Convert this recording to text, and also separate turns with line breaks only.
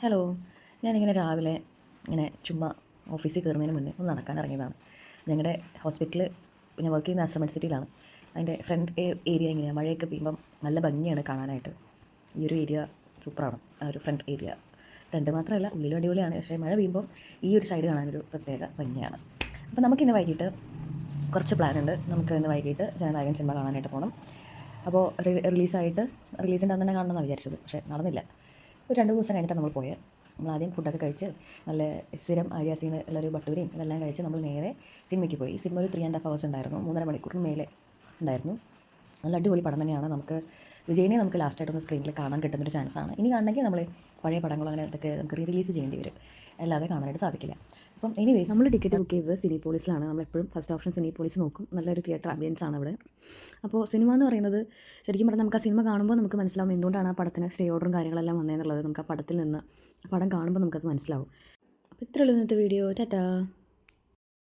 Hello, ഞാനിങ്ങനെ രാവിലെ ഇങ്ങനെ ചുമ്മാ ഓഫീസിൽ കയറുന്നതിന് മുന്നേ ഒന്ന് നടക്കാൻ ഇറങ്ങിയതാണ്. ഞങ്ങളുടെ ഹോസ്പിറ്റൽ ഞാൻ വർക്ക് ചെയ്യുന്ന ആശ്രമ സിറ്റിയിലാണ്. അതിൻ്റെ ഫ്രണ്ട് ഏരിയ ഇങ്ങനെയാണ്. മഴയൊക്കെ പെയ്യുമ്പം നല്ല ഭംഗിയാണ് കാണാനായിട്ട്. ഈ ഒരു ഏരിയ സൂപ്പറാണ്. ആ ഒരു ഫ്രണ്ട് ഏരിയ ഫ്രണ്ട് മാത്രമല്ല ഉള്ളിലും അടിപൊളിയാണ്. പക്ഷേ മഴ പെയ്യുമ്പോൾ ഈ ഒരു സൈഡ് കാണാനൊരു പ്രത്യേക ഭംഗിയാണ്. അപ്പോൾ നമുക്കിന്ന് വൈകിട്ട് കുറച്ച് പ്ലാനുണ്ട്. നമുക്ക് ഇന്ന് വൈകിട്ട് ജനനായകൻ സിനിമ കാണാനായിട്ട് പോകണം. അപ്പോൾ റിലീസിൻ്റെ അന്ന് തന്നെ കാണണമെന്നാണ് വിചാരിച്ചത്. പക്ഷേ നടന്നില്ല. ഒരു 2 ദിവസം കഴിഞ്ഞിട്ടാണ് നമ്മൾ പോയത്. നമ്മളാദ്യം ഫുഡൊക്കെ കഴിച്ച് നല്ല സ്ഥിരം ആര്യാസീന് ഉള്ളൊരു ഭട്ടൂരയും ഇതെല്ലാം കഴിച്ച് നമ്മൾ നേരെ സിനിമയ്ക്ക് പോയി. സിനിമ ഒരു 3.5 hours ഉണ്ടായിരുന്നു. 3.5 മണിക്കൂറിന് മേലെ ഉണ്ടായിരുന്നു. നല്ല അടിപൊളി പടം തന്നെയാണ്. നമുക്ക് വിജയിനെ നമുക്ക് ലാസ്റ്റായിട്ടൊന്ന് സ്ക്രീനിൽ കാണാൻ കിട്ടുന്നൊരു ചാൻസാണ്. ഇനി കാണണമെങ്കിൽ നമ്മൾ പഴയ പടങ്ങളോ അങ്ങനെ ഇതൊക്കെ നമുക്ക് റിലീസ് ചെയ്യേണ്ടി വരും. അല്ലാതെ കാണാനായിട്ട് സാധിക്കില്ല. അപ്പം എനിവേസ് നമ്മൾ ടിക്കറ്റ് ബുക്ക് ചെയ്തത് സിനിപോളിസിലാണ്. നമ്മളെപ്പോഴും ഫസ്റ്റ് ഓപ്ഷൻ സിനിപോളിസ് നോക്കും. നല്ലൊരു തിയേറ്റർ ആംബിയൻസ് ആണ് അവിടെ. അപ്പോൾ സിനിമ എന്ന് പറയുന്നത് ശരിക്കും പറഞ്ഞാൽ നമുക്ക് ആ സിനിമ കാണുമ്പോൾ നമുക്ക് മനസ്സിലാവും എന്തുകൊണ്ടാണ് ആ പടത്തിന് സ്റ്റേ ഓർഡറും കാര്യങ്ങളെല്ലാം വന്നതെന്നുള്ളത്. നമുക്ക് ആ പടത്തിൽ നിന്ന് ആ പടം കാണുമ്പോൾ നമുക്കത് മനസ്സിലാവും. അപ്പോൾ ഇത്രയുള്ളൂ ഇന്നത്തെ വീഡിയോ. ടാറ്റാ.